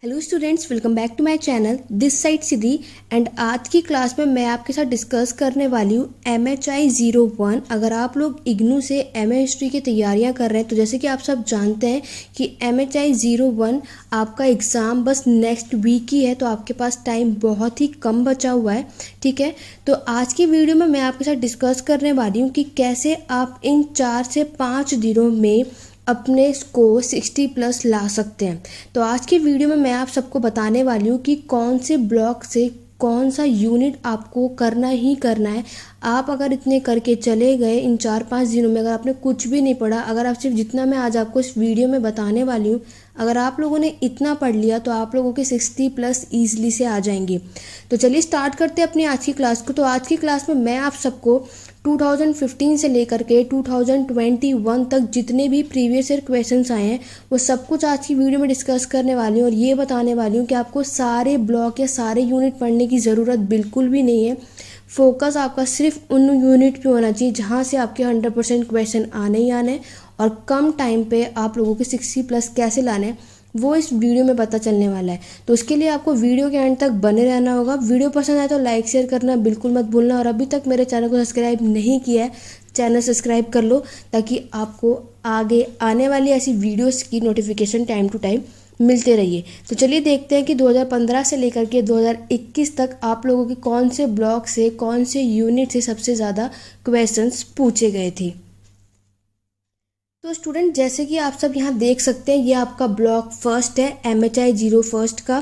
Hello students, welcome back to my channel. This side Siddhi and आज की class में मैं आपके साथ डिस्कस करने वाली हूँ MHI 01। अगर आप लोग इग्नू से MA हिस्ट्री की तैयारियां कर रहे हैं तो जैसे कि आप सब जानते हैं कि MHI 01 आपका एग्ज़ाम बस नेक्स्ट वीक ही है, तो आपके पास टाइम बहुत ही कम बचा हुआ है। ठीक है, तो आज की वीडियो में मैं आपके साथ डिस्कस करने वाली हूँ कि कैसे आप इन 4 से 5 दिनों में अपने स्कोर 60+ ला सकते हैं। तो आज की वीडियो में मैं आप सबको बताने वाली हूँ कि कौन से ब्लॉक से कौन सा यूनिट आपको करना ही करना है। आप अगर इतने करके चले गए इन 4-5 दिनों में, अगर आपने कुछ भी नहीं पढ़ा, अगर आप सिर्फ जितना मैं आज आपको इस वीडियो में बताने वाली हूँ, अगर आप लोगों ने इतना पढ़ लिया तो आप लोगों के 60+ ईजिली से आ जाएंगे। तो चलिए स्टार्ट करते हैं अपनी आज की क्लास को। तो आज की क्लास में मैं आप सबको 2015 से लेकर के 2021 तक जितने भी प्रीवियस ईयर क्वेश्चंस आए हैं वो सब कुछ आज की वीडियो में डिस्कस करने वाली हूँ, और ये बताने वाली हूँ कि आपको सारे ब्लॉक या सारे यूनिट पढ़ने की ज़रूरत बिल्कुल भी नहीं है। फोकस आपका सिर्फ उन यूनिट पे होना चाहिए जहाँ से आपके 100% क्वेश्चन आने ही आने हैं, और कम टाइम पे आप लोगों के 60+ कैसे लाने हैं वो इस वीडियो में पता चलने वाला है। तो उसके लिए आपको वीडियो के एंड तक बने रहना होगा। वीडियो पसंद आए तो लाइक शेयर करना बिल्कुल मत भूलना, और अभी तक मेरे चैनल को सब्सक्राइब नहीं किया है, चैनल सब्सक्राइब कर लो ताकि आपको आगे आने वाली ऐसी वीडियोस की नोटिफिकेशन टाइम टू टाइम मिलते रहिए। तो चलिए देखते हैं कि 2015 से लेकर के 2021 तक आप लोगों के कौन से ब्लॉक से कौन से यूनिट से सबसे ज़्यादा क्वेश्चंस पूछे गए थे। तो स्टूडेंट, जैसे कि आप सब यहाँ देख सकते हैं, ये आपका ब्लॉक फर्स्ट है MHI 01 का,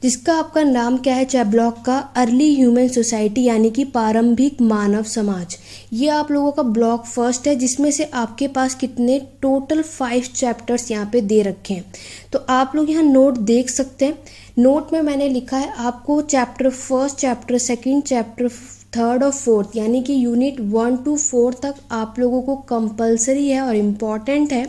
जिसका आपका नाम क्या है चैप ब्लॉक का, अर्ली ह्यूमन सोसाइटी यानी कि प्रारंभिक मानव समाज। ये आप लोगों का ब्लॉक फर्स्ट है, जिसमें से आपके पास कितने टोटल 5 चैप्टर्स यहाँ पे दे रखे हैं। तो आप लोग यहाँ नोट देख सकते हैं। नोट में मैंने लिखा है आपको chapter first, chapter second, chapter third और फोर्थ यानी कि यूनिट 1 to 4 तक आप लोगों को कंपलसरी है और इम्पॉर्टेंट है,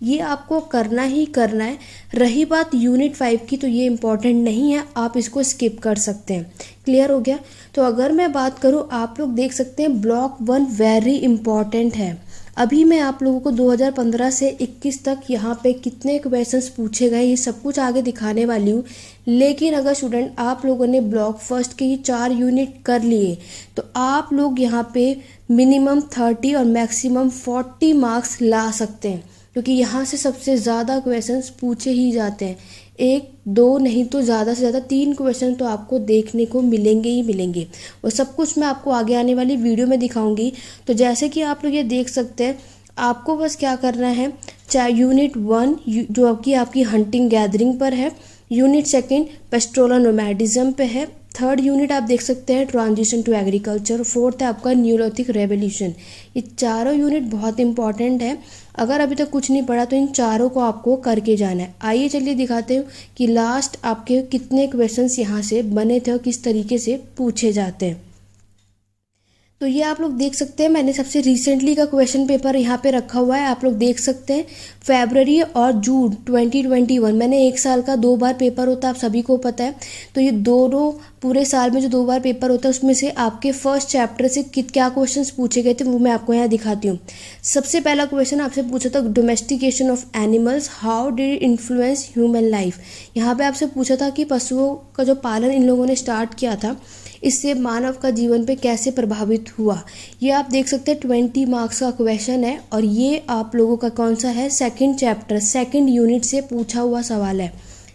ये आपको करना ही करना है। रही बात यूनिट 5 की, तो ये इम्पॉर्टेंट नहीं है, आप इसको स्किप कर सकते हैं। क्लियर हो गया? तो अगर मैं बात करूँ, आप लोग देख सकते हैं ब्लॉक 1 वेरी इम्पॉर्टेंट है। अभी मैं आप लोगों को 2015 से 21 तक यहाँ पे कितने क्वेश्चंस पूछे गए ये सब कुछ आगे दिखाने वाली हूँ। लेकिन अगर स्टूडेंट आप लोगों ने ब्लॉक फर्स्ट के ये 4 यूनिट कर लिए तो आप लोग यहाँ पे मिनिमम 30 और मैक्सिमम 40 मार्क्स ला सकते हैं, क्योंकि यहाँ से सबसे ज़्यादा क्वेश्चंस पूछे ही जाते हैं। 1 2 नहीं तो ज़्यादा से ज़्यादा 3 क्वेश्चन तो आपको देखने को मिलेंगे ही मिलेंगे, और सब कुछ मैं आपको आगे आने वाली वीडियो में दिखाऊंगी। तो जैसे कि आप लोग ये देख सकते हैं, आपको बस क्या करना है, चाहे यूनिट 1 जो आपकी हंटिंग गैदरिंग पर है, यूनिट सेकेंड पेस्टोरल नोमैडिज्म पे है, थर्ड यूनिट आप देख सकते हैं ट्रांजिशन टू एग्रीकल्चर, फोर्थ है आपका न्यूलिथिक रेवोल्यूशन। ये चारों यूनिट बहुत इंपॉर्टेंट है। अगर अभी तक कुछ नहीं पढ़ा तो इन चारों को आपको करके जाना है। आइए चलिए दिखाते हैं कि लास्ट आपके कितने क्वेश्चंस यहाँ से बने थे और किस तरीके से पूछे जाते हैं। तो ये आप लोग देख सकते हैं, मैंने सबसे रिसेंटली का क्वेश्चन पेपर यहाँ पे रखा हुआ है, आप लोग देख सकते हैं। फरवरी और जून 2021, मैंने 1 साल का 2 बार पेपर होता है, आप सभी को पता है। तो ये दोनों पूरे साल में जो 2 बार पेपर होता है उसमें से आपके फर्स्ट चैप्टर से क्या क्वेश्चंस पूछे गए थे वो मैं आपको यहाँ दिखाती हूँ। सबसे पहला क्वेश्चन आपसे पूछा था domestication of animals, how did it influence human life. यहाँ पे आपसे पूछा था कि पशुओं का जो पालन इन लोगों ने स्टार्ट किया था, इससे मानव का जीवन पे कैसे प्रभावित हुआ। ये आप देख सकते हैं 20 मार्क्स का क्वेश्चन है, और ये आप लोगों का कौन सा है, सेकंड चैप्टर सेकंड यूनिट से पूछा हुआ सवाल है।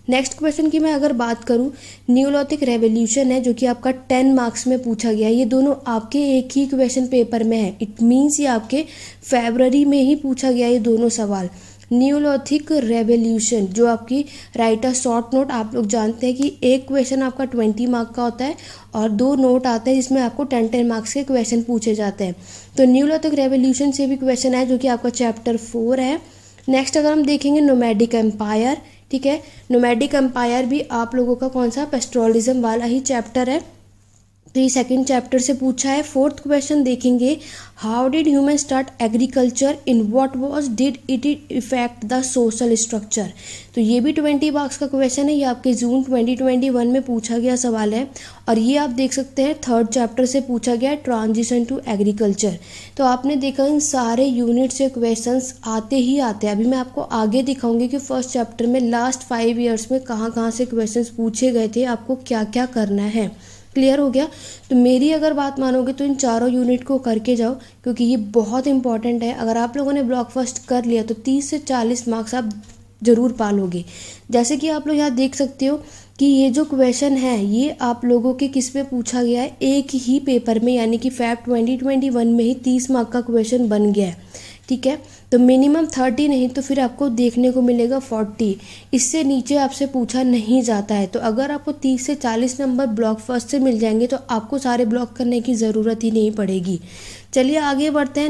नेक्स्ट क्वेश्चन की मैं अगर बात करूँ, न्यूलिथिक रेवोल्यूशन है जो कि आपका 10 मार्क्स में पूछा गया है। ये दोनों आपके एक ही क्वेश्चन पेपर में है, इट मीन्स ये आपके फरवरी में ही पूछा गया ये दोनों सवाल। न्यूलिथिक रेवोल्यूशन जो आपकी राइट अ शॉर्ट नोट, आप लोग जानते हैं कि एक क्वेश्चन आपका 20 मार्क का होता है और 2 नोट आते हैं जिसमें आपको 10 मार्क्स के क्वेश्चन पूछे जाते हैं। तो न्यूलिथिक रेवोल्यूशन से भी क्वेश्चन है जो कि आपका चैप्टर 4 है। नेक्स्ट अगर हम देखेंगे नोमैडिक एम्पायर, ठीक है, नोमैडिक एम्पायर भी आप लोगों का कौन सा, पेस्टोरलिज्म वाला ही चैप्टर है। तो तो ये सेकंड चैप्टर से पूछा है। फोर्थ क्वेश्चन देखेंगे, how did human start agriculture, in what was did it effect the social structure. तो ये भी 20 मार्क्स का क्वेश्चन है, ये आपके जून 2021 में पूछा गया सवाल है। और ये आप देख सकते हैं थर्ड चैप्टर से पूछा गया है, ट्रांजिशन टू एग्रीकल्चर। तो आपने देखा इन सारे यूनिट से क्वेश्चंस आते ही आते हैं। अभी मैं आपको आगे दिखाऊंगी कि फर्स्ट चैप्टर में लास्ट 5 ईयर्स में कहाँ कहाँ से क्वेश्चंस पूछे गए थे, आपको क्या क्या करना है। क्लियर हो गया। तो मेरी अगर बात मानोगे तो इन चारों यूनिट को करके जाओ, क्योंकि ये बहुत इंपॉर्टेंट है। अगर आप लोगों ने ब्लॉक फर्स्ट कर लिया तो 30 से 40 मार्क्स आप ज़रूर पालोगे। जैसे कि आप लोग यहाँ देख सकते हो कि ये जो क्वेश्चन है ये आप लोगों के किस पे पूछा गया है, एक ही पेपर में, यानी कि फैक्ट 2021 में ही 30 मार्क का क्वेश्चन बन गया है। ठीक है, तो मिनिमम 30 नहीं तो फिर आपको देखने को मिलेगा 40, इससे नीचे आपसे पूछा नहीं जाता है। तो अगर आपको 30 से 40 नंबर ब्लॉक फर्स्ट से मिल जाएंगे तो आपको सारे ब्लॉक करने की ज़रूरत ही नहीं पड़ेगी। चलिए आगे बढ़ते हैं।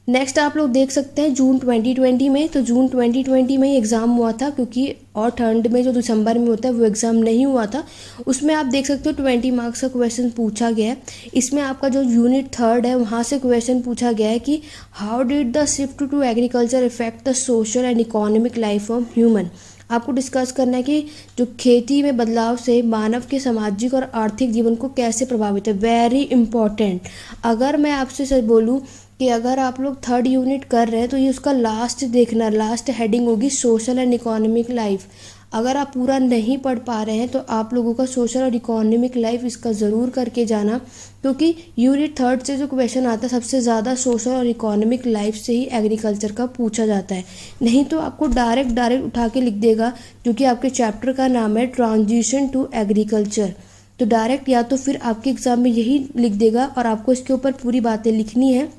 नेक्स्ट आप लोग देख सकते हैं जून 2020 में। तो जून 2020 में ही एग्ज़ाम हुआ था, क्योंकि और थर्ड में जो दिसंबर में होता है वो एग्ज़ाम नहीं हुआ था। उसमें आप देख सकते हो 20 मार्क्स का क्वेश्चन पूछा गया है। इसमें आपका जो यूनिट थर्ड है वहाँ से क्वेश्चन पूछा गया है कि how did the shift to agriculture effect the social and economic life of human. आपको डिस्कस करना है कि जो खेती में बदलाव से मानव के सामाजिक और आर्थिक जीवन को कैसे प्रभावित है। Very important. अगर मैं आपसे सच बोलूँ कि अगर आप लोग थर्ड यूनिट कर रहे हैं तो ये उसका लास्ट देखना, लास्ट हेडिंग होगी सोशल एंड इकोनॉमिक लाइफ। अगर आप पूरा नहीं पढ़ पा रहे हैं तो आप लोगों का सोशल और इकोनॉमिक लाइफ इसका ज़रूर करके जाना, क्योंकि यूनिट थर्ड से जो क्वेश्चन आता है सबसे ज़्यादा सोशल और इकोनॉमिक लाइफ से ही एग्रीकल्चर का पूछा जाता है। नहीं तो आपको डायरेक्ट उठा के लिख देगा, जो कि आपके चैप्टर का नाम है ट्रांजिशन टू एग्रीकल्चर। तो डायरेक्ट या तो फिर आपके एग्ज़ाम में यही लिख देगा और आपको इसके ऊपर पूरी बातें लिखनी है,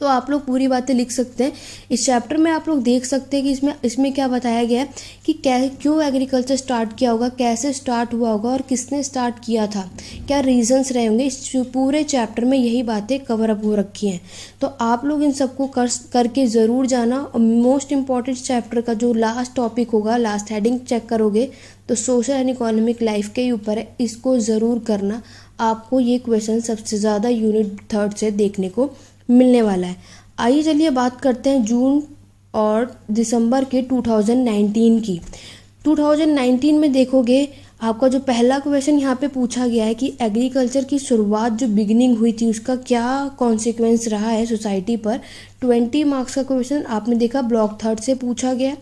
तो आप लोग पूरी बातें लिख सकते हैं। इस चैप्टर में आप लोग देख सकते हैं कि इसमें क्या बताया गया है कि क्यों एग्रीकल्चर स्टार्ट किया होगा, कैसे स्टार्ट हुआ होगा और किसने स्टार्ट किया था, क्या रीजंस रहे होंगे। इस पूरे चैप्टर में यही बातें कवर अप हो रखी हैं। तो आप लोग इन सबको करके ज़रूर जाना। और मोस्ट इम्पॉर्टेंट चैप्टर का जो लास्ट टॉपिक होगा, लास्ट हेडिंग चेक करोगे तो सोशल एंड इकोनॉमिक लाइफ के ऊपर है, इसको ज़रूर करना। आपको ये क्वेश्चन सबसे ज़्यादा यूनिट थर्ड से देखने को मिलने वाला है। आइए चलिए बात करते हैं जून और दिसंबर के 2019 की। 2019 में देखोगे आपका जो पहला क्वेश्चन यहाँ पे पूछा गया है कि एग्रीकल्चर की शुरुआत जो बिगिनिंग हुई थी उसका क्या कॉन्सिक्वेंस रहा है सोसाइटी पर। 20 मार्क्स का क्वेश्चन आपने देखा ब्लॉक थर्ड से पूछा गया।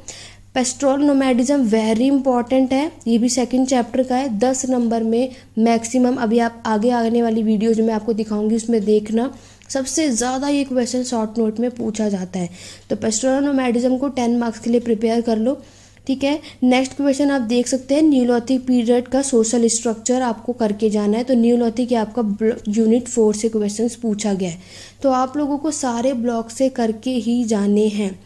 पेस्टोरल नोमैडिज्म वेरी इंपॉर्टेंट है, ये भी सेकंड चैप्टर का है। 10 नंबर में मैक्सिमम, अभी आप आगे आने वाली वीडियोज में आपको दिखाऊंगी उसमें देखना, सबसे ज़्यादा ये क्वेश्चन शॉर्ट नोट में पूछा जाता है। तो पेस्टोरल नोमैडिज्म को 10 मार्क्स के लिए प्रिपेयर कर लो। ठीक है, नेक्स्ट क्वेश्चन आप देख सकते हैं न्यूलिथिक पीरियड का सोशल स्ट्रक्चर आपको करके जाना है। तो न्यूलिथिक आपका यूनिट 4 से क्वेश्चंस पूछा गया है। तो आप लोगों को सारे ब्लॉक से करके ही जाने हैं।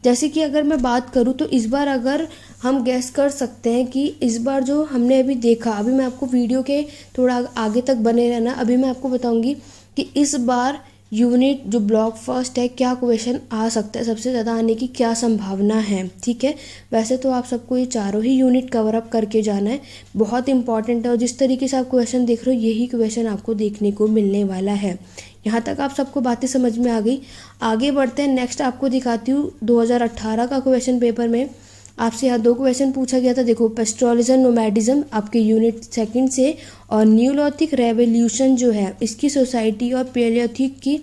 जैसे कि अगर मैं बात करूं तो इस बार अगर हम गैस कर सकते हैं कि इस बार जो हमने अभी देखा, अभी मैं आपको वीडियो के थोड़ा आगे तक बने रहना, अभी मैं आपको बताऊंगी कि इस बार यूनिट जो ब्लॉक फर्स्ट है क्या क्वेश्चन आ सकता है, सबसे ज़्यादा आने की क्या संभावना है। ठीक है, वैसे तो आप सबको ये चारों ही यूनिट कवर अप करके जाना है, बहुत इंपॉर्टेंट है। और जिस तरीके से आप क्वेश्चन देख रहे हो यही क्वेश्चन आपको देखने को मिलने वाला है। यहाँ तक आप सबको बातें समझ में आ गई। आगे बढ़ते हैं, नेक्स्ट आपको दिखाती हूँ 2018 का क्वेश्चन पेपर में आपसे यहाँ 2 क्वेश्चन पूछा गया था। देखो, पेस्टोरलिज्म नोमैडिज्म आपके यूनिट सेकंड से, और न्यूलिथिक रेवोल्यूशन जो है इसकी सोसाइटी और पैलियोलिथिक की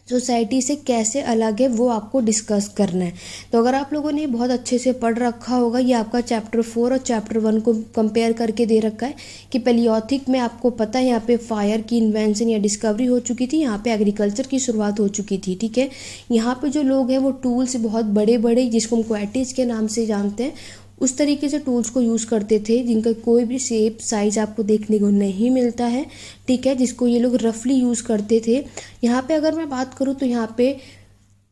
सोसाइटी से कैसे अलग है वो आपको डिस्कस करना है। तो अगर आप लोगों ने बहुत अच्छे से पढ़ रखा होगा, ये आपका चैप्टर 4 और चैप्टर 1 को कंपेयर करके दे रखा है कि पैलियोलिथिक में आपको पता है यहाँ पे फायर की इन्वेंशन या डिस्कवरी हो चुकी थी, यहाँ पे एग्रीकल्चर की शुरुआत हो चुकी थी। ठीक है, यहाँ पे जो लोग हैं वो टूल्स बहुत बड़े बड़े, जिसको हम क्वैटिज के नाम से जानते हैं, उस तरीके से टूल्स को यूज़ करते थे जिनका कोई भी शेप साइज आपको देखने को नहीं मिलता है। ठीक है, जिसको ये लोग रफली यूज़ करते थे। यहाँ पे अगर मैं बात करूँ तो यहाँ पे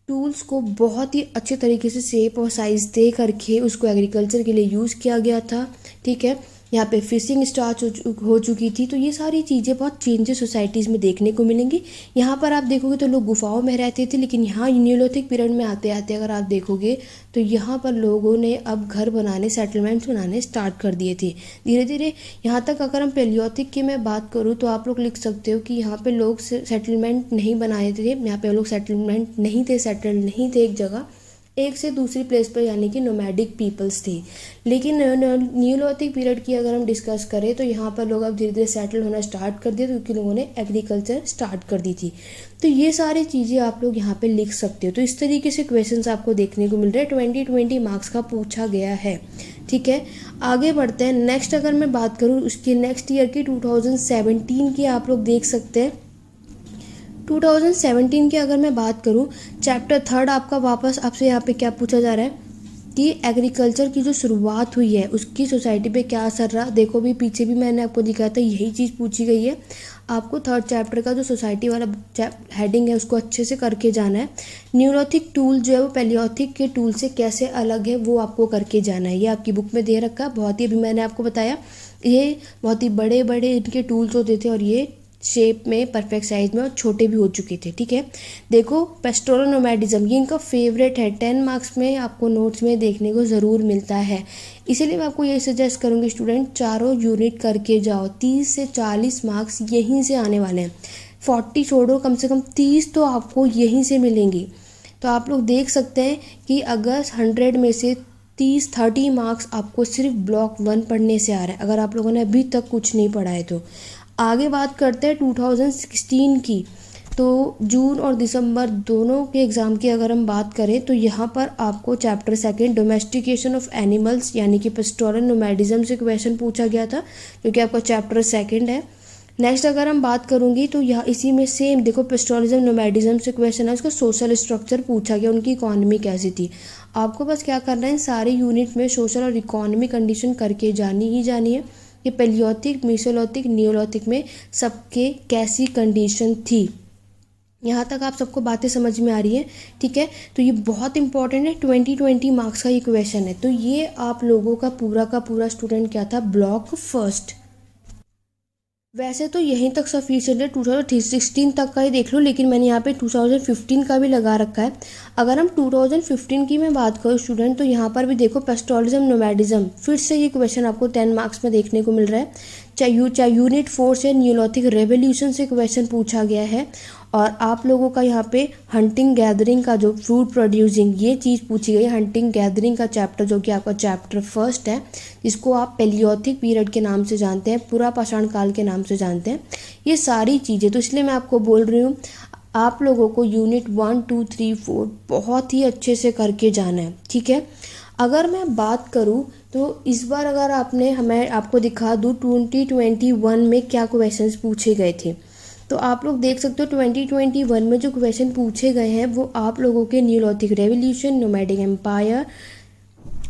टूल्स को बहुत ही अच्छे तरीके से शेप और साइज़ दे करके उसको एग्रीकल्चर के लिए यूज़ किया गया था। ठीक है, यहाँ पे फिशिंग स्टार्ट हो चुकी थी। तो ये सारी चीज़ें बहुत चेंजेस सोसाइटीज़ में देखने को मिलेंगी। यहाँ पर आप देखोगे तो लोग गुफाओं में रहते थे, लेकिन यहाँ न्यूलिथिक पीरियड में आते आते अगर आप देखोगे तो यहाँ पर लोगों ने अब घर बनाने, सेटलमेंट्स बनाने स्टार्ट कर दिए थे धीरे धीरे। यहाँ तक अगर हम पेलियोथिक की मैं बात करूँ तो आप लोग लिख सकते हो कि यहाँ पे लोग सेटलमेंट नहीं बनाए थे, यहाँ पे लोग सेटलमेंट नहीं थे, सेटल नहीं थे एक जगह एक से दूसरी प्लेस पर, यानी कि नोमैडिक पीपल्स थे। लेकिन न्यूलिथिक पीरियड की अगर हम डिस्कस करें तो यहाँ पर लोग अब धीरे धीरे सेटल होना स्टार्ट कर दिया, क्योंकि लोगों ने एग्रीकल्चर स्टार्ट कर दी थी। तो ये सारी चीज़ें आप लोग यहाँ पे लिख सकते हो। तो इस तरीके से क्वेश्चंस आपको देखने को मिल रहे हैं, 20 मार्क्स का पूछा गया है। ठीक है, आगे बढ़ते हैं। नेक्स्ट अगर मैं बात करूँ उसकी नेक्स्ट ईयर की 2017 की, आप लोग देख सकते हैं 2017 की अगर मैं बात करूं, चैप्टर 3 आपका वापस आपसे यहाँ पे क्या पूछा जा रहा है कि एग्रीकल्चर की जो शुरुआत हुई है उसकी सोसाइटी पे क्या असर रहा। देखो भी पीछे भी मैंने आपको दिखाया था, यही चीज़ पूछी गई है। आपको 3rd चैप्टर का जो सोसाइटी वाला हेडिंग है उसको अच्छे से करके जाना है। न्यूलिथिक टूल जो है वो पेलियोथिक के टूल से कैसे अलग है वो आपको करके जाना है। ये आपकी बुक में दे रखा है, बहुत ही अभी मैंने आपको बताया, ये बहुत ही बड़े बड़े इनके टूल्स होते थे और ये शेप में, परफेक्ट साइज में और छोटे भी हो चुके थे। ठीक है, देखो पेस्टोरल नोमैडिज्म ये इनका फेवरेट है, 10 मार्क्स में आपको नोट्स में देखने को ज़रूर मिलता है। इसीलिए मैं आपको ये सजेस्ट करूँगी स्टूडेंट चारों यूनिट करके जाओ, 30 से 40 मार्क्स यहीं से आने वाले हैं। 40 छोड़ो, कम से कम 30 तो आपको यहीं से मिलेंगी। तो आप लोग देख सकते हैं कि अगर 100 में से 30 मार्क्स आपको सिर्फ ब्लॉक 1 पढ़ने से आ रहा है, अगर आप लोगों ने अभी तक कुछ नहीं पढ़ा है तो। आगे बात करते हैं 2016 की। तो जून और दिसंबर दोनों के एग्ज़ाम की अगर हम बात करें तो यहाँ पर आपको चैप्टर 2 डोमेस्टिकेशन ऑफ एनिमल्स यानी कि पेस्टोरल नोमैडिज्म से क्वेश्चन पूछा गया था, जो कि आपका चैप्टर 2 है। नेक्स्ट अगर हम बात करूँगी तो यहाँ इसी में सेम देखो पेस्टोरलिज्म नोमैडिज्म से क्वेश्चन है, उसका सोशल स्ट्रक्चर पूछा गया, उनकी इकॉनमी कैसी थी। आपको बस क्या करना है, सारे यूनिट में सोशल और इकॉनमी कंडीशन करके जानी ही जानी है कि पेलियोथिक, मेसोलिथिक, न्यूलिथिक में सबके कैसी कंडीशन थी। यहाँ तक आप सबको बातें समझ में आ रही हैं। ठीक है, तो ये बहुत इंपॉर्टेंट है, 20 मार्क्स का ये क्वेश्चन है। तो ये आप लोगों का पूरा स्टूडेंट क्या था, ब्लॉक फर्स्ट। वैसे तो यहीं तक सफिशिएंट है, 2016 तक का ही देख लो, लेकिन मैंने यहाँ पे 2015 का भी लगा रखा है। अगर हम 2015 की मैं बात करूँ स्टूडेंट, तो यहाँ पर भी देखो पेस्टोरलिज्म नोमैडिज्म, फिर से ये क्वेश्चन आपको 10 मार्क्स में देखने को मिल रहा है। चाहे यूनिट 4 से न्यूलिथिक रेवोल्यूशन से क्वेश्चन पूछा गया है। और आप लोगों का यहाँ पे हंटिंग गैदरिंग का जो फ्रूट प्रोड्यूसिंग ये चीज़ पूछी गई, हंटिंग गैदरिंग का चैप्टर जो कि आपका चैप्टर 1 है, जिसको आप पेलियोथिक पीरियड के नाम से जानते हैं, पूरा पाषाण काल के नाम से जानते हैं। ये सारी चीज़ें, तो इसलिए मैं आपको बोल रही हूँ आप लोगों को यूनिट 1, 2, 3, 4 बहुत ही अच्छे से करके जाना है। ठीक है, अगर मैं बात करूँ तो इस बार अगर मैं आपको दिखा दूँ 2021 में क्या क्वेश्चंस पूछे गए थे, तो आप लोग देख सकते हो 2021 में जो क्वेश्चन पूछे गए हैं वो आप लोगों के neolithic revolution, nomadic empire,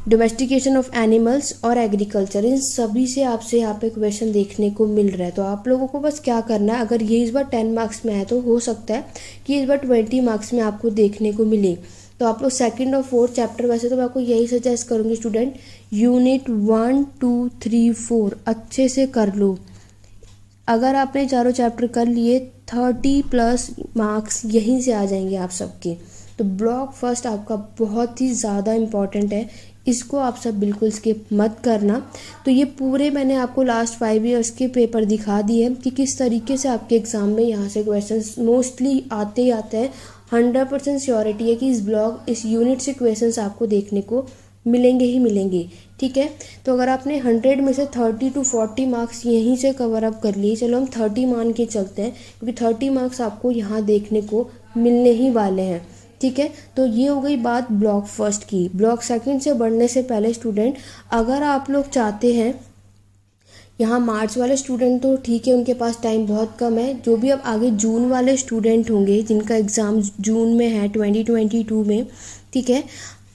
domestication of animals और एग्रीकल्चर, इन सभी से आपसे यहाँ पे क्वेश्चन देखने को मिल रहा है। तो आप लोगों को बस क्या करना है, अगर ये इस बार 10 मार्क्स में है तो हो सकता है कि इस बार 20 मार्क्स में आपको देखने को मिले। तो आप लोग 2nd और 4th चैप्टर, वैसे तो मैं आपको यही सजेस्ट करूँगी स्टूडेंट, यूनिट 1, 2, 3, 4 अच्छे से कर लो। अगर आपने चारों चैप्टर कर लिए 30+ मार्क्स यहीं से आ जाएंगे आप सबके। तो ब्लॉक फर्स्ट आपका बहुत ही ज़्यादा इम्पॉर्टेंट है, इसको आप सब बिल्कुल स्किप मत करना। तो ये पूरे मैंने आपको लास्ट 5 ईयर्स के पेपर दिखा दिए कि किस तरीके से आपके एग्ज़ाम में यहाँ से क्वेश्चंस मोस्टली आते ही आते हैं। 100% श्योरिटी है कि इस यूनिट से क्वेश्चंस आपको देखने को मिलेंगे ही मिलेंगे। ठीक है, तो अगर आपने 100 में से 30 to 40 मार्क्स यहीं से कवर अप कर लिए, चलो हम 30 मान के चलते हैं, क्योंकि 30 मार्क्स आपको यहाँ देखने को मिलने ही वाले हैं। ठीक है, तो ये हो गई बात ब्लॉक फर्स्ट की। ब्लॉक सेकंड से बढ़ने से पहले स्टूडेंट, अगर आप लोग चाहते हैं, यहाँ मार्च वाले स्टूडेंट तो ठीक है, उनके पास टाइम बहुत कम है, जो भी अब आगे जून वाले स्टूडेंट होंगे जिनका एग्ज़ाम जून में है 2022 में, ठीक है,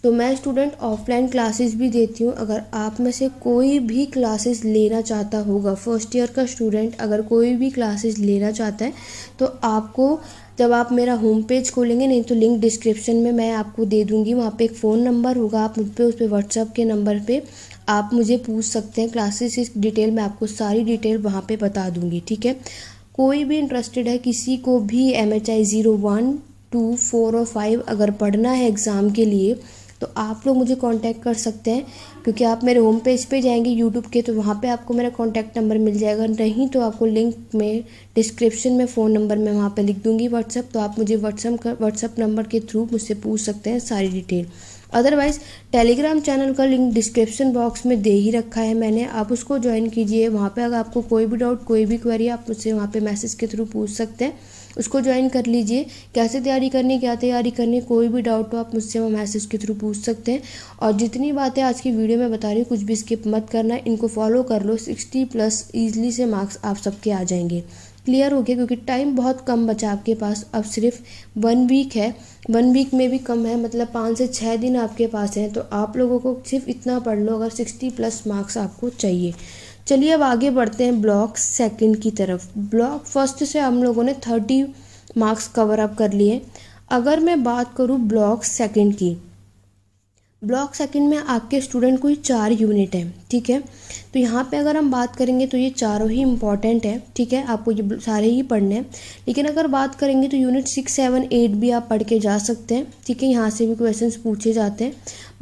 तो मैं स्टूडेंट ऑफलाइन क्लासेस भी देती हूँ। अगर आप में से कोई भी क्लासेस लेना चाहता होगा, फर्स्ट ईयर का स्टूडेंट अगर कोई भी क्लासेस लेना चाहता है, तो आपको जब आप मेरा होम पेज खोलेंगे, नहीं तो लिंक डिस्क्रिप्शन में मैं आपको दे दूँगी, वहाँ पे एक फ़ोन नंबर होगा, आप मुझ पर उस पर व्हाट्सएप के नंबर पे आप मुझे पूछ सकते हैं। क्लासेस की डिटेल मैं आपको सारी डिटेल वहाँ पे बता दूँगी, ठीक है। कोई भी इंटरेस्टेड है, किसी को भी MHI 01, 2, 4 और 5 अगर पढ़ना है एग्ज़ाम के लिए, तो आप लोग मुझे कांटेक्ट कर सकते हैं। क्योंकि आप मेरे होम पेज पे जाएंगे यूट्यूब के, तो वहाँ पे आपको मेरा कांटेक्ट नंबर मिल जाएगा। नहीं तो आपको लिंक में डिस्क्रिप्शन में फ़ोन नंबर मैं वहाँ पे लिख दूँगी व्हाट्सअप, तो आप मुझे व्हाट्सअप नंबर के थ्रू मुझसे पूछ सकते हैं सारी डिटेल। अदरवाइज़ टेलीग्राम चैनल का लिंक डिस्क्रिप्शन बॉक्स में दे ही रखा है मैंने, आप उसको ज्वाइन कीजिए। वहाँ पे अगर आपको कोई भी डाउट, कोई भी क्वेरी, आप मुझसे वहाँ पे मैसेज के थ्रू पूछ सकते हैं। उसको ज्वाइन कर लीजिए। कैसे तैयारी करनी, क्या तैयारी करनी, कोई भी डाउट हो आप मुझसे वो मैसेज के थ्रू पूछ सकते हैं। और जितनी बातें आज की वीडियो में बता रही हूँ, कुछ भी स्किप मत करना, इनको फॉलो कर लो। 60+ ईजिली से मार्क्स आप सबके आ जाएंगे। क्लियर हो गया? क्योंकि टाइम बहुत कम बचा आपके पास, अब सिर्फ 1 वीक है, 1 वीक में भी कम है, मतलब 5 से 6 दिन आपके पास हैं। तो आप लोगों को सिर्फ इतना पढ़ लो अगर 60+ मार्क्स आपको चाहिए। चलिए अब आगे बढ़ते हैं ब्लॉक सेकंड की तरफ। ब्लॉक फर्स्ट से हम लोगों ने 30 मार्क्स कवर अप कर लिए। अगर मैं बात करूँ ब्लॉक सेकंड की, ब्लॉक सेकंड में आपके स्टूडेंट कोई 4 यूनिट हैं, ठीक है। तो यहाँ पे अगर हम बात करेंगे तो ये चारों ही इम्पॉर्टेंट है, ठीक है, आपको ये सारे ही पढ़ने हैं। लेकिन अगर बात करेंगे तो यूनिट 6, 7, 8 भी आप पढ़ के जा सकते हैं, ठीक है। यहाँ से भी क्वेश्चंस पूछे जाते हैं,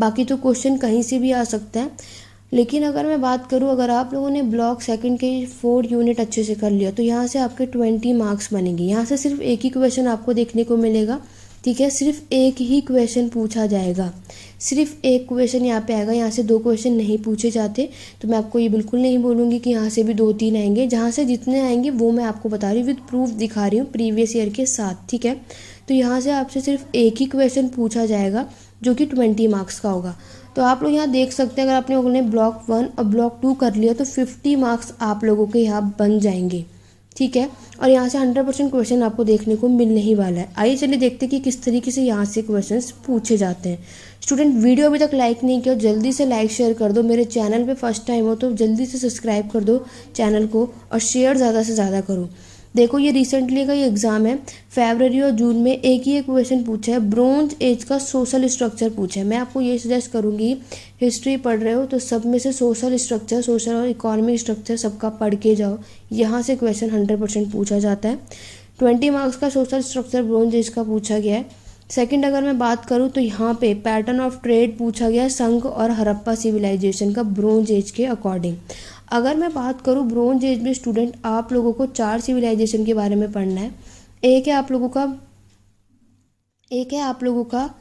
बाकी तो क्वेश्चन कहीं से भी आ सकता है। लेकिन अगर मैं बात करूँ, अगर आप लोगों ने ब्लॉक सेकंड के 4 यूनिट अच्छे से कर लिया, तो यहाँ से आपके 20 मार्क्स बनेंगे। यहाँ से सिर्फ एक ही क्वेश्चन आपको देखने को मिलेगा, ठीक है। सिर्फ एक ही क्वेश्चन पूछा जाएगा, सिर्फ एक क्वेश्चन यहाँ पे आएगा। यहाँ से 2 क्वेश्चन नहीं पूछे जाते। तो मैं आपको ये बिल्कुल नहीं बोलूँगी कि यहाँ से भी 2-3 आएंगे। जहाँ से जितने आएंगे वो मैं आपको बता रही हूँ, विद प्रूफ दिखा रही हूँ प्रीवियस ईयर के साथ, ठीक है। तो यहाँ से आपसे सिर्फ एक ही क्वेश्चन पूछा जाएगा जो कि 20 मार्क्स का होगा। तो आप लोग यहाँ देख सकते हैं, अगर आपने लोगों ने ब्लॉक 1 और ब्लॉक 2 कर लिया तो 50 मार्क्स आप लोगों के यहाँ बन जाएंगे, ठीक है। और यहाँ से 100% क्वेश्चन आपको देखने को मिलने ही वाला है। आइए चलिए देखते हैं कि किस तरीके से यहाँ से क्वेश्चंस पूछे जाते हैं। स्टूडेंट, वीडियो अभी तक लाइक नहीं किया, जल्दी से लाइक शेयर कर दो। मेरे चैनल पे फर्स्ट टाइम हो तो जल्दी से सब्सक्राइब कर दो चैनल को, और शेयर ज़्यादा से ज़्यादा करो। देखो, ये रिसेंटली का ये एग्ज़ाम है, फरवरी और जून में एक ही एक क्वेश्चन पूछा है, ब्रोंज एज का सोशल स्ट्रक्चर पूछा है। मैं आपको ये सजेस्ट करूँगी, हिस्ट्री पढ़ रहे हो तो सब में से सोशल स्ट्रक्चर, सोशल और इकोनॉमिक स्ट्रक्चर सबका पढ़ के जाओ। यहाँ से क्वेश्चन 100% पूछा जाता है। 20 मार्क्स का सोशल स्ट्रक्चर ब्रोंज एज का पूछा गया है। सेकंड अगर मैं बात करूँ तो यहाँ पे पैटर्न ऑफ ट्रेड पूछा गया है, संघ और हड़प्पा सिविलाइजेशन का ब्रोंज एज के अकॉर्डिंग। अगर मैं बात करूँ ब्रोंज एज में, स्टूडेंट आप लोगों को 4 सिविलाइजेशन के बारे में पढ़ना है। एक है आप लोगों का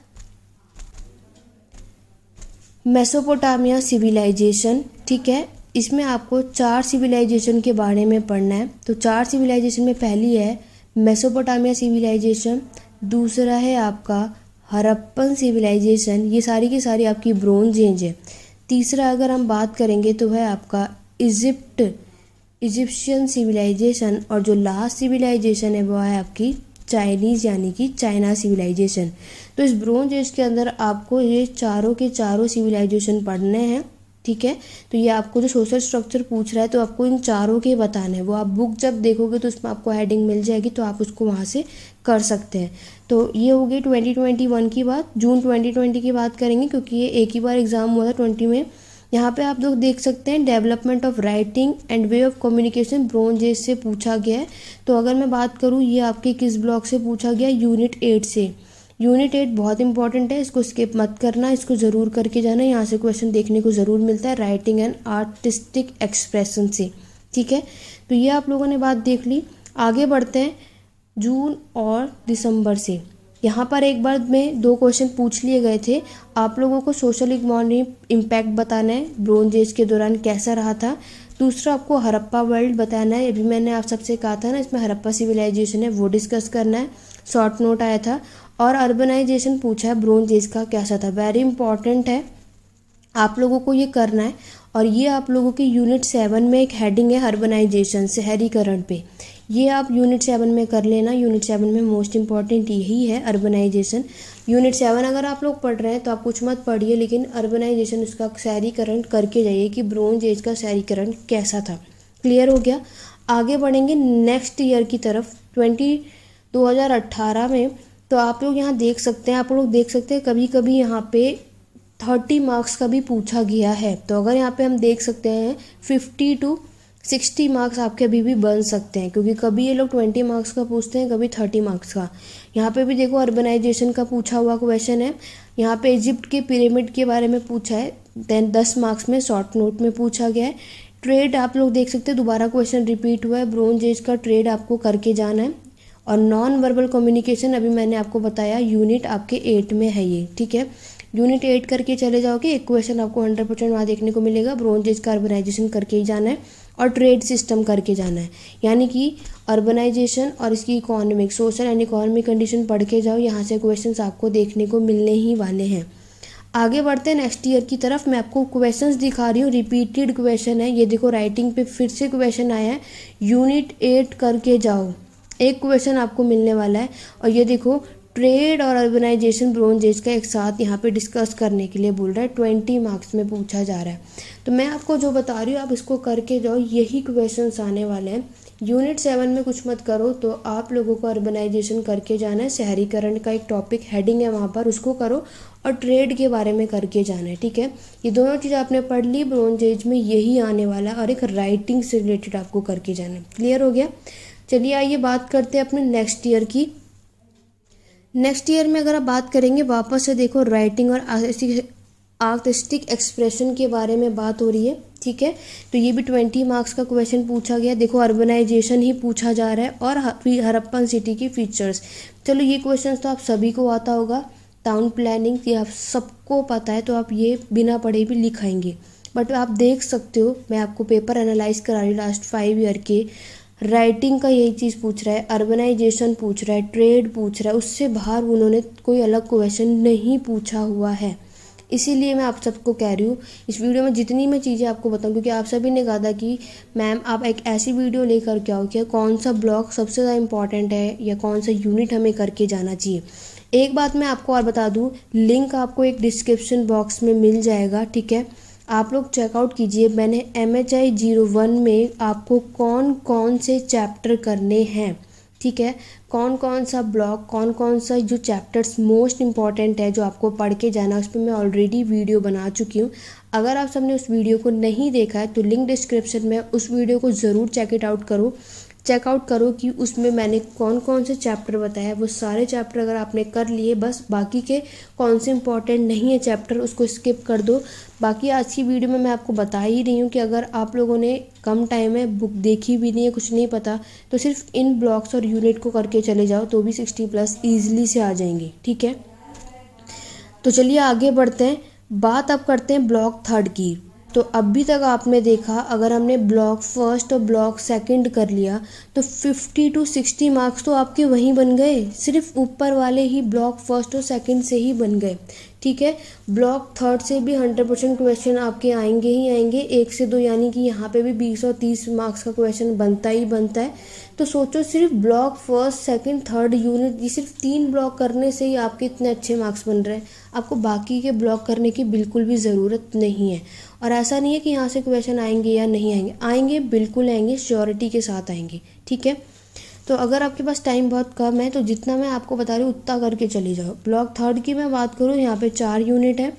मेसोपोटामिया सिविलाइजेशन, ठीक है। इसमें आपको 4 सिविलाइजेशन के बारे में पढ़ना है। तो 4 सिविलाइजेशन में पहली है मेसोपोटामिया सिविलाइजेशन, दूसरा है आपका हड़प्पन सिविलाइजेशन, ये सारी की सारी आपकी ब्रोंज एज है। तीसरा अगर हम बात करेंगे तो है आपका इजिप्शियन सिविलाइजेशन, और जो लास्ट सिविलाइजेशन है वो है आपकी चाइनीज़, यानी कि चाइना सिविलाइजेशन। तो इस ब्रोंज एज के अंदर आपको ये चारों के चारों सिविलाइजेशन पढ़ने हैं, ठीक है। तो ये आपको जो सोशल स्ट्रक्चर पूछ रहा है तो आपको इन चारों के बताने हैं। वो आप बुक जब देखोगे तो उसमें आपको हेडिंग मिल जाएगी, तो आप उसको वहाँ से कर सकते हैं। तो ये हो गई 2021 की बात। जून 2020 की बात करेंगे, क्योंकि ये एक ही बार एग्ज़ाम हुआ था 20 में। यहाँ पे आप लोग देख सकते हैं development of writing and way of communication bronze as से पूछा गया है। तो अगर मैं बात करूँ ये आपके किस ब्लॉक से पूछा गया, यूनिट 8 से। यूनिट 8 बहुत इंपॉर्टेंट है, इसको स्किप मत करना, इसको ज़रूर करके जाना। यहाँ से क्वेश्चन देखने को ज़रूर मिलता है राइटिंग एंड आर्टिस्टिक एक्सप्रेशन से, ठीक है। तो ये आप लोगों ने बात देख ली। आगे बढ़ते हैं जून और दिसंबर से। यहाँ पर एक बार में 2 क्वेश्चन पूछ लिए गए थे। आप लोगों को सोशल इकोनॉमिक इम्पैक्ट बताना है, ब्रोंज एज के दौरान कैसा रहा था। दूसरा आपको हड़प्पा वर्ल्ड बताना है, अभी मैंने आप सबसे कहा था ना इसमें हड़प्पा सिविलाइजेशन है, वो डिस्कस करना है, शॉर्ट नोट आया था। और अर्बनाइजेशन पूछा है, ब्रोंज एज का कैसा था, वेरी इंपॉर्टेंट है, आप लोगों को ये करना है। और ये आप लोगों की यूनिट 7 में एक हेडिंग है अर्बनाइजेशन, शहरीकरण पे, ये आप यूनिट 7 में कर लेना। यूनिट 7 में मोस्ट इंपॉर्टेंट यही है, अर्बनाइजेशन। यूनिट 7 अगर आप लोग पढ़ रहे हैं तो आप कुछ मत पढ़िए, लेकिन अर्बनाइजेशन उसका शहरीकरण करके जाइए कि ब्रोंज एज का शहरीकरण कैसा था। क्लियर हो गया? आगे बढ़ेंगे नेक्स्ट ईयर की तरफ, 2018 में। तो आप लोग यहाँ देख सकते हैं, कभी कभी यहाँ पे 30 मार्क्स का भी पूछा गया है। तो अगर यहाँ पे हम देख सकते हैं 50 to 60 मार्क्स आपके अभी भी बन सकते हैं, क्योंकि कभी ये लोग 20 मार्क्स का पूछते हैं, कभी 30 मार्क्स का। यहाँ पे भी देखो अर्बनाइजेशन का पूछा हुआ क्वेश्चन है। यहाँ पे इजिप्ट के पिरामिड के बारे में पूछा है, देन 10 मार्क्स में शॉर्ट नोट में पूछा गया है। ट्रेड आप लोग देख सकते हैं, दोबारा क्वेश्चन रिपीट हुआ है, ब्रोंज एज का ट्रेड आपको करके जाना है। और नॉन वर्बल कम्युनिकेशन अभी मैंने आपको बताया यूनिट आपके 8 में है ये, ठीक है। यूनिट 8 करके चले जाओगे, एक क्वेश्चन आपको 100% वहाँ देखने को मिलेगा। ब्रोंज एज का अर्बनाइजेशन करके ही जाना है और ट्रेड सिस्टम करके जाना है, यानी कि अर्बनाइजेशन और इसकी economic, social and economic condition पढ़ के जाओ। यहाँ से क्वेश्चंस आपको देखने को मिलने ही वाले हैं। आगे बढ़ते हैं नेक्स्ट ईयर की तरफ। मैं आपको क्वेश्चंस दिखा रही हूँ, रिपीटेड क्वेश्चन है ये। देखो राइटिंग पे फिर से क्वेश्चन आया है, यूनिट 8 करके जाओ, एक क्वेश्चन आपको मिलने वाला है। और ये देखो ट्रेड और अर्बनाइजेशन ब्रोंज एज का एक साथ यहाँ पे डिस्कस करने के लिए बोल रहा है, 20 मार्क्स में पूछा जा रहा है। तो मैं आपको जो बता रही हूँ आप इसको करके जाओ, यही क्वेश्चंस आने वाले हैं। यूनिट 7 में कुछ मत करो, तो आप लोगों को अर्बनाइजेशन करके जाना है। शहरीकरण का एक टॉपिक हेडिंग है वहाँ पर, उसको करो और ट्रेड के बारे में करके जाना है, ठीक है। ये दोनों चीज़ आपने पढ़ ली, ब्रोंज एज में यही आने वाला है। और एक राइटिंग से रिलेटेड आपको करके जाना है। क्लियर हो गया? चलिए आइए बात करते हैं अपने नेक्स्ट ईयर की। नेक्स्ट ईयर में अगर आप बात करेंगे, वापस से देखो राइटिंग और आर्टिस्टिक एक्सप्रेशन के बारे में बात हो रही है, ठीक है। तो ये भी 20 मार्क्स का क्वेश्चन पूछा गया। देखो अर्बनाइजेशन ही पूछा जा रहा है और हड़प्पन सिटी की फीचर्स। चलो ये क्वेश्चन तो आप सभी को आता होगा, टाउन प्लानिंग ये आप सबको पता है, तो आप ये बिना पढ़े भी लिखाएंगे। बट आप देख सकते हो, मैं आपको पेपर एनालाइज करा रही हूँ लास्ट 5 ईयर के। राइटिंग का यही चीज़ पूछ रहा है, अर्बनाइजेशन पूछ रहा है, ट्रेड पूछ रहा है, उससे बाहर उन्होंने कोई अलग क्वेश्चन नहीं पूछा हुआ है। इसीलिए मैं आप सबको कह रही हूँ, इस वीडियो में जितनी मैं चीज़ें आपको बताऊँ, क्योंकि आप सभी ने कहा था कि मैम आप एक ऐसी वीडियो लेकर के आओ कि कौन सा ब्लॉक सबसे ज़्यादा इंपॉर्टेंट है या कौन सा यूनिट हमें करके जाना चाहिए। एक बात मैं आपको और बता दूँ, लिंक आपको एक डिस्क्रिप्शन बॉक्स में मिल जाएगा, ठीक है। आप लोग चेकआउट कीजिए। मैंने MHI 01 में आपको कौन कौन से चैप्टर करने हैं, ठीक है, कौन कौन सा ब्लॉक, कौन कौन सा जो चैप्टर्स मोस्ट इंपॉर्टेंट है जो आपको पढ़ के जाना, उस पर मैं ऑलरेडी वीडियो बना चुकी हूँ। अगर आप सबने उस वीडियो को नहीं देखा है तो लिंक डिस्क्रिप्शन में, उस वीडियो को ज़रूर चेकआउट करो कि उसमें मैंने कौन कौन से चैप्टर बताया है। वो सारे चैप्टर अगर आपने कर लिए, बस बाकी के कौन से इंपॉर्टेंट नहीं है चैप्टर उसको स्किप कर दो। बाकी आज की वीडियो में मैं आपको बता ही रही हूँ कि अगर आप लोगों ने कम टाइम में बुक देखी भी नहीं है, कुछ नहीं पता, तो सिर्फ इन ब्लॉक्स और यूनिट को करके चले जाओ तो भी 60+ ईजिली से आ जाएंगे, ठीक है। तो चलिए आगे बढ़ते हैं। बात अब करते हैं ब्लॉक 3 की। तो अभी तक आपने देखा, अगर हमने ब्लॉक 1 और ब्लॉक 2 कर लिया तो 50 to 60 मार्क्स तो आपके वहीं बन गए, सिर्फ ऊपर वाले ही ब्लॉक 1 और 2 से ही बन गए, ठीक है। ब्लॉक 3 से भी 100% क्वेश्चन आपके आएंगे ही आएंगे, 1 से 2, यानी कि यहाँ पे भी 20 और 30 मार्क्स का क्वेश्चन बनता ही बनता है। तो सोचो सिर्फ ब्लॉक 1, 2, 3 यूनिट, ये सिर्फ 3 ब्लॉक करने से ही आपके इतने अच्छे मार्क्स बन रहे हैं। आपको बाकी के ब्लॉक करने की बिल्कुल भी ज़रूरत नहीं है। और ऐसा नहीं है कि यहाँ से क्वेश्चन आएंगे या नहीं आएंगे, आएंगे बिल्कुल आएंगे, श्योरिटी के साथ आएंगे, ठीक है। तो अगर आपके पास टाइम बहुत कम है तो जितना मैं आपको बता रही हूँ उतना करके चले जाओ। ब्लॉक 3 की मैं बात करूँ, यहाँ पे 4 यूनिट है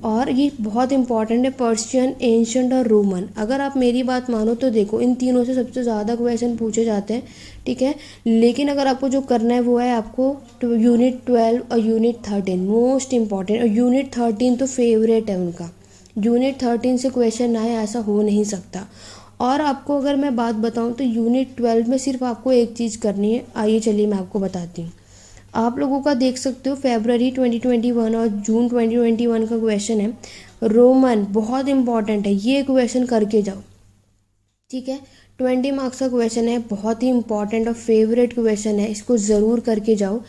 और ये बहुत इंपॉर्टेंट है, पर्शियन, एंशिएंट और रोमन। अगर आप मेरी बात मानो तो देखो इन तीनों से सबसे ज़्यादा क्वेश्चन पूछे जाते हैं, ठीक है। लेकिन अगर आपको जो करना है वो है आपको यूनिट 12 और यूनिट 13 मोस्ट इंपॉर्टेंट। और यूनिट 13 तो फेवरेट है उनका, यूनिट 13 से क्वेश्चन आए ऐसा हो नहीं सकता। और आपको अगर मैं बात बताऊं तो यूनिट 12 में सिर्फ आपको एक चीज़ करनी है। आइए चलिए मैं आपको बताती हूँ। आप लोगों का देख सकते हो फरवरी 2021 और जून 2021 का क्वेश्चन है, रोमन बहुत इंपॉर्टेंट है, ये क्वेश्चन करके जाओ, ठीक है। 20 मार्क्स का क्वेश्चन है, बहुत ही इंपॉर्टेंट और फेवरेट क्वेश्चन है, इसको ज़रूर करके जाओ।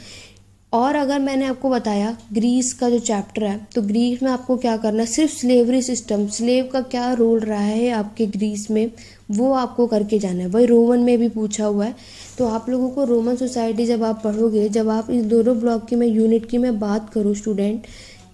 और अगर मैंने आपको बताया ग्रीस का जो चैप्टर है, तो ग्रीस में आपको क्या करना है, सिर्फ स्लेवरी सिस्टम, स्लेव का क्या रोल रहा है आपके ग्रीस में, वो आपको करके जाना है। वही रोमन में भी पूछा हुआ है। तो आप लोगों को रोमन सोसाइटी जब आप पढ़ोगे, जब आप इस दोनों ब्लॉक की मैं यूनिट की मैं बात करूँ स्टूडेंट,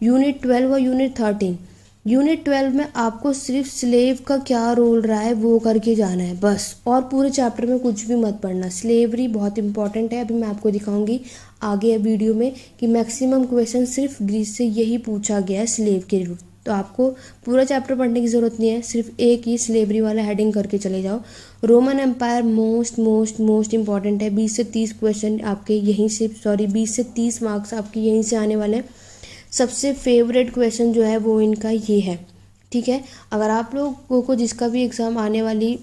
यूनिट 12 और यूनिट 13 यूनिट 12 में आपको सिर्फ स्लेव का क्या रोल रहा है वो करके जाना है बस, और पूरे चैप्टर में कुछ भी मत पढ़ना। स्लेवरी बहुत इंपॉर्टेंट है, अभी मैं आपको दिखाऊंगी आगे वीडियो में कि मैक्सिमम क्वेश्चन सिर्फ ग्रीस से यही पूछा गया है, स्लेव के रूप। तो आपको पूरा चैप्टर पढ़ने की ज़रूरत नहीं है, सिर्फ एक ही स्लेवरी वाला हेडिंग करके चले जाओ। Roman empire most most most important है, 20 से 30 क्वेश्चन आपके यहीं से, 20 से 30 मार्क्स आपके यहीं से आने वाले हैं। सबसे फेवरेट क्वेश्चन जो है वो इनका ये है, ठीक है। अगर आप लोगों को जिसका भी एग्ज़ाम आने वाली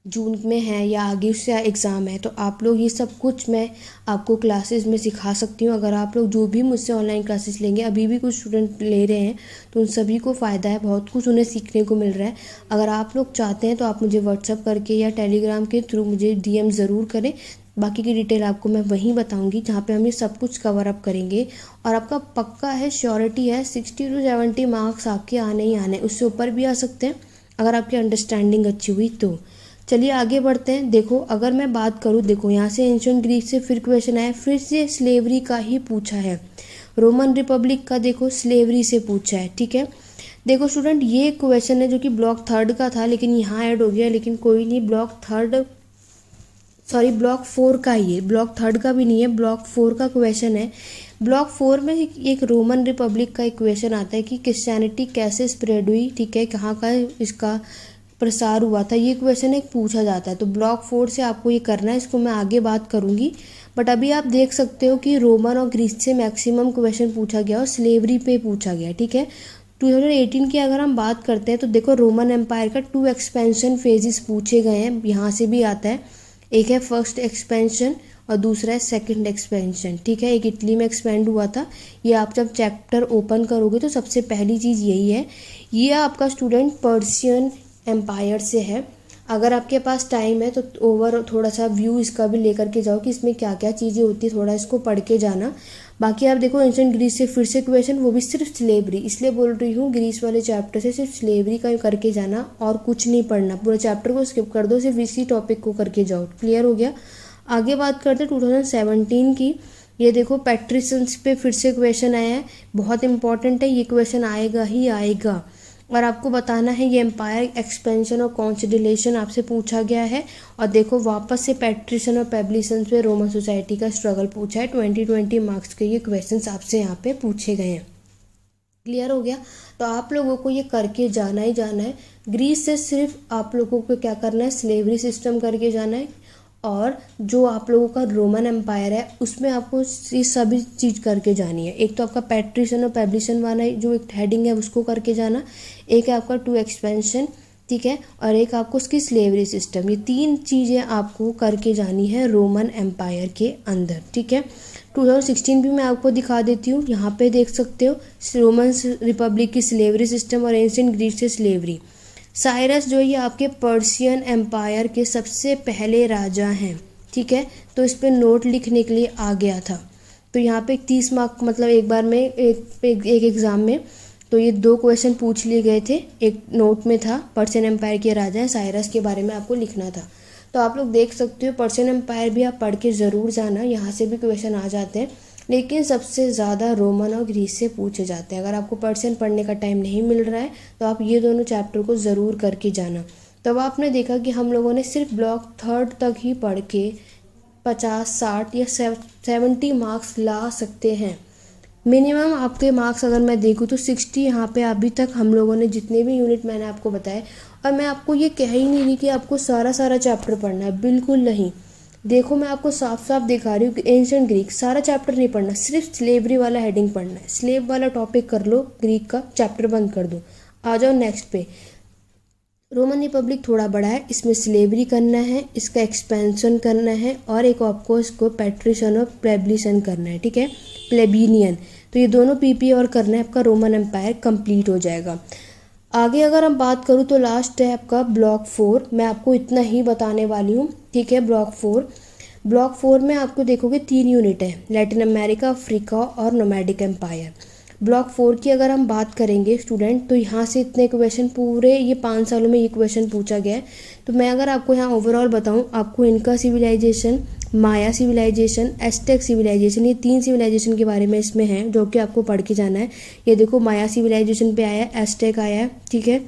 जून में है या आगे उससे एग्ज़ाम है, तो आप लोग ये सब कुछ मैं आपको क्लासेस में सिखा सकती हूँ। अगर आप लोग जो भी मुझसे ऑनलाइन क्लासेस लेंगे, अभी भी कुछ स्टूडेंट ले रहे हैं, तो उन सभी को फ़ायदा है, बहुत कुछ उन्हें सीखने को मिल रहा है। अगर आप लोग चाहते हैं तो आप मुझे व्हाट्सअप करके या टेलीग्राम के थ्रू मुझे DM ज़रूर करें। बाकी की डिटेल आपको मैं वहीं बताऊंगी जहाँ पे हम ये सब कुछ कवर अप करेंगे। और आपका पक्का है, श्योरिटी है, 60 to 70 मार्क्स आपके आने ही आने, उससे ऊपर भी आ सकते हैं अगर आपकी अंडरस्टैंडिंग अच्छी हुई तो। चलिए आगे बढ़ते हैं। देखो अगर मैं बात करूँ, देखो यहाँ से एंशिएंट ग्रीक से फिर क्वेश्चन आया, फिर से स्लेवरी का ही पूछा है। रोमन रिपब्लिक का देखो स्लेवरी से पूछा है, ठीक है। देखो स्टूडेंट, ये क्वेश्चन है जो कि ब्लॉक 3 का था, लेकिन यहाँ ऐड हो गया, लेकिन कोई नहीं, ब्लॉक 4 का ही है, ब्लॉक 3 का भी नहीं है, ब्लॉक 4 का क्वेश्चन है। ब्लॉक 4 में एक रोमन रिपब्लिक का एक क्वेश्चन आता है कि क्रिश्चियनिटी कैसे स्प्रेड हुई, ठीक है, कहाँ का इसका प्रसार हुआ था, ये क्वेश्चन एक पूछा जाता है। तो ब्लॉक 4 से आपको ये करना है, इसको मैं आगे बात करूँगी। बट अभी आप देख सकते हो कि रोमन और ग्रीस से मैक्सिमम क्वेश्चन पूछा गया और स्लेवरी पे पूछा गया, ठीक है। 2018 की अगर हम बात करते हैं तो देखो रोमन एम्पायर का 2 एक्सपेंशन फेजेस पूछे गए हैं, यहाँ से भी आता है। एक है फर्स्ट एक्सपेंशन और दूसरा है सेकंड एक्सपेंशन, ठीक है। एक इटली में एक्सपेंड हुआ था, ये आप जब चैप्टर ओपन करोगे तो सबसे पहली चीज़ यही है। ये आपका स्टूडेंट पर्शियन एम्पायर से है। अगर आपके पास टाइम है तो ओवर थोड़ा सा व्यू इसका भी लेकर के जाओ कि इसमें क्या क्या चीज़ें होती है, थोड़ा इसको पढ़ के जाना। बाकी आप देखो एंशिएंट ग्रीस से फिर से क्वेश्चन, वो भी सिर्फ स्लेवरी, इसलिए बोल रही हूँ ग्रीस वाले चैप्टर से सिर्फ स्लेवरी का करके जाना और कुछ नहीं पढ़ना, पूरा चैप्टर को स्किप कर दो, सिर्फ इसी टॉपिक को करके जाओ। क्लियर हो गया। आगे बात करते 2017 की। ये देखो पैट्रिशन्स पे फिर से क्वेश्चन आया है, बहुत इंपॉर्टेंट है, ये क्वेश्चन आएगा ही आएगा। और आपको बताना है ये एम्पायर एक्सपेंशन और कॉन्सिडरेशन आपसे पूछा गया है। और देखो वापस से पैट्रिशन और पेब्लिसन पे रोमन सोसाइटी का स्ट्रगल पूछा है। 20 मार्क्स के ये क्वेश्चंस आपसे यहाँ पे पूछे गए हैं। क्लियर हो गया। तो आप लोगों को ये करके जाना ही जाना है। ग्रीस से सिर्फ आप लोगों को क्या करना है, स्लेवरी सिस्टम करके जाना है। और जो आप लोगों का रोमन एम्पायर है उसमें आपको ये सभी चीज़ करके जानी है। एक तो आपका पैट्रिशन और पेब्लिसन वाला जो एक हेडिंग है उसको करके जाना, एक है आपका 2 एक्सपेंशन, ठीक है, और एक आपको उसकी स्लेवरी सिस्टम। ये 3 चीज़ें आपको करके जानी है रोमन एम्पायर के अंदर, ठीक है। 2016 भी मैं आपको दिखा देती हूँ, यहाँ पे देख सकते हो रोमन रिपब्लिक की स्लेवरी सिस्टम और एंशिएंट ग्रीस से स्लेवरी। साइरस जो ये आपके पर्शियन एम्पायर के सबसे पहले राजा हैं, ठीक है। तो इस पर नोट लिखने के लिए आ गया था। तो यहाँ पे 30 मार्क, मतलब एक बार में एक एग्ज़ाम में तो ये 2 क्वेश्चन पूछ लिए गए थे। एक नोट में था पर्शियन एम्पायर के राजा हैं, साइरस के बारे में आपको लिखना था। तो आप लोग देख सकते हो पर्शियन एम्पायर भी आप पढ़ के ज़रूर जाना, यहाँ से भी क्वेश्चन आ जाते हैं, लेकिन सबसे ज़्यादा रोमन और ग्रीस से पूछे जाते हैं। अगर आपको पर्शियन पढ़ने का टाइम नहीं मिल रहा है तो आप ये दोनों चैप्टर को ज़रूर करके जाना। तब आपने देखा कि हम लोगों ने सिर्फ ब्लॉक 3 तक ही पढ़ के 50, 60 या 70 मार्क्स ला सकते हैं। मिनिमम आपके मार्क्स अगर मैं देखूँ तो 60 यहाँ पे अभी तक हम लोगों ने जितने भी यूनिट मैंने आपको बताए। और मैं आपको ये कह ही नहीं रही कि आपको सारा चैप्टर पढ़ना है, बिल्कुल नहीं। देखो मैं आपको साफ साफ दिखा रही हूँ कि एंशिएंट ग्रीक सारा चैप्टर नहीं पढ़ना, सिर्फ स्लेवरी वाला हेडिंग पढ़ना है। स्लेव वाला टॉपिक कर लो, ग्रीक का चैप्टर बंद कर दो, आ जाओ नेक्स्ट पे। रोमन रिपब्लिक थोड़ा बड़ा है, इसमें स्लेवरी करना है, इसका एक्सपेंशन करना है, और एक आपको इसको पैट्रिशन और प्लेबिलिसन करना है, ठीक है, प्लेबिनियन। तो ये दोनों पीपी और करना है, आपका रोमन एम्पायर कंप्लीट हो जाएगा। आगे अगर हम बात करूँ तो लास्ट है आपका ब्लॉक 4। मैं आपको इतना ही बताने वाली हूँ, ठीक है। ब्लॉक 4 में आपको देखोगे 3 यूनिट है, लैटिन अमेरिका, अफ्रीका और नोमैडिक एम्पायर। ब्लॉक 4 की अगर हम बात करेंगे स्टूडेंट, तो यहाँ से इतने क्वेश्चन पूरे ये 5 सालों में ये क्वेश्चन पूछा गया है। तो मैं अगर आपको यहाँ ओवरऑल बताऊँ, आपको इनका सिविलाइजेशन, माया सिविलाइजेशन, एस्टेक सिविलाइजेशन, ये 3 सिविलाइजेशन के बारे में इसमें है जो कि आपको पढ़ के जाना है। ये देखो माया सिविलाइजेशन पे आया है, एस्टेक आया है, ठीक है।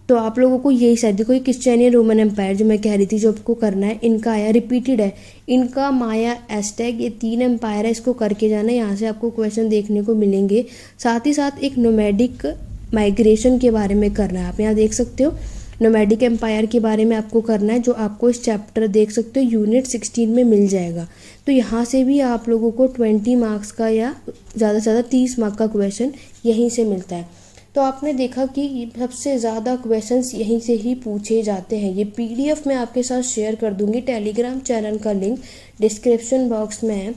तो आप लोगों को यही शायद देखो, ये क्रिश्चियन रोमन एम्पायर जो मैं कह रही थी जो आपको करना है, इनका आया रिपीटेड है, इनका माया एस्टेक, ये 3 एम्पायर है, इसको करके जाना है। यहाँ से आपको क्वेश्चन देखने को मिलेंगे। साथ ही साथ एक नोमैडिक माइग्रेशन के बारे में करना है, आप यहाँ देख सकते हो नोमैडिक एम्पायर के बारे में आपको करना है, जो आपको इस चैप्टर देख सकते हो यूनिट 16 में मिल जाएगा। तो यहाँ से भी आप लोगों को 20 मार्क्स का या ज़्यादा से ज़्यादा 30 मार्क का क्वेश्चन यहीं से मिलता है। तो आपने देखा कि सबसे ज़्यादा क्वेश्चंस यहीं से ही पूछे जाते हैं। ये पीडीएफ मैं आपके साथ शेयर कर दूंगी, टेलीग्राम चैनल का लिंक डिस्क्रिप्शन बॉक्स में है,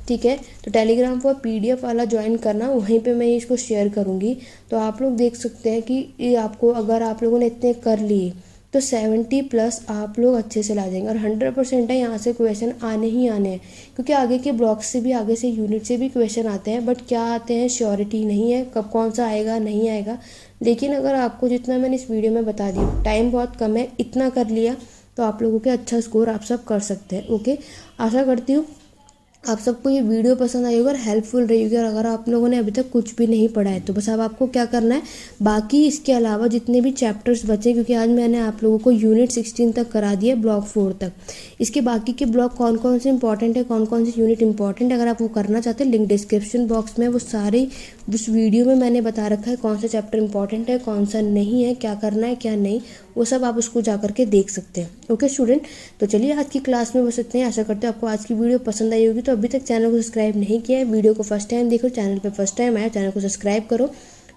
ठीक है। तो टेलीग्राम पर पीडीएफ वाला ज्वाइन करना, वहीं पे मैं इसको शेयर करूंगी। तो आप लोग देख सकते हैं कि ये आपको, अगर आप लोगों ने इतने कर लिए तो 70+ आप लोग अच्छे से ला जाएंगे। और 100% है, यहाँ से क्वेश्चन आने ही आने हैं, क्योंकि आगे के ब्लॉक से भी, आगे से यूनिट से भी क्वेश्चन आते हैं, बट क्या आते हैं श्योरिटी नहीं है, कब कौन सा आएगा नहीं आएगा। लेकिन अगर आपको जितना मैंने इस वीडियो में बता दिया, टाइम बहुत कम है, इतना कर लिया तो आप लोगों के अच्छा स्कोर आप सब कर सकते हैं। ओके, आशा करती हूँ आप सबको ये वीडियो पसंद आई होगी और हेल्पफुल रही होगी। और अगर आप लोगों ने अभी तक कुछ भी नहीं पढ़ा है तो बस अब आपको क्या करना है, बाकी इसके अलावा जितने भी चैप्टर्स बचे, क्योंकि आज मैंने आप लोगों को यूनिट 16 तक करा दिया, ब्लॉक 4 तक, इसके बाकी के ब्लॉक कौन कौन से इंपॉर्टेंट है, कौन कौन से यूनिट इंपॉर्टेंट है, अगर आप वो करना चाहते हैं लिंक डिस्क्रिप्शन बॉक्स में, वो सारे उस वीडियो में मैंने बता रखा है कौन सा चैप्टर इंपॉर्टेंट है, कौन सा नहीं है, क्या करना है क्या नहीं, वो सब आप उसको जा करके देख सकते हैं। ओके स्टूडेंट, तो चलिए आज की क्लास में बस इतना ही। आशा करते हैं आपको आज की वीडियो पसंद आई होगी। तो अभी तक चैनल को सब्सक्राइब नहीं किया है, वीडियो को फर्स्ट टाइम देखो, चैनल पे फर्स्ट टाइम आया, चैनल को सब्सक्राइब करो,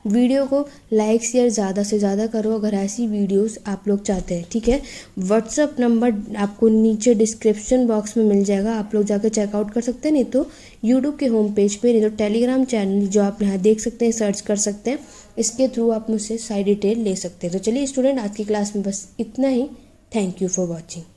वीडियो को लाइक शेयर ज़्यादा से ज़्यादा करो अगर ऐसी वीडियोस आप लोग चाहते हैं, ठीक है। व्हाट्सअप नंबर आपको नीचे डिस्क्रिप्शन बॉक्स में मिल जाएगा, आप लोग जाकर चेकआउट कर सकते हैं, नहीं तो यूट्यूब के होम पेज पे, नहीं तो टेलीग्राम चैनल जो आप यहाँ देख सकते हैं, सर्च कर सकते हैं, इसके थ्रू आप मुझसे सारी डिटेल ले सकते हैं। तो चलिए स्टूडेंट, आज की क्लास में बस इतना ही। Thank you for watching.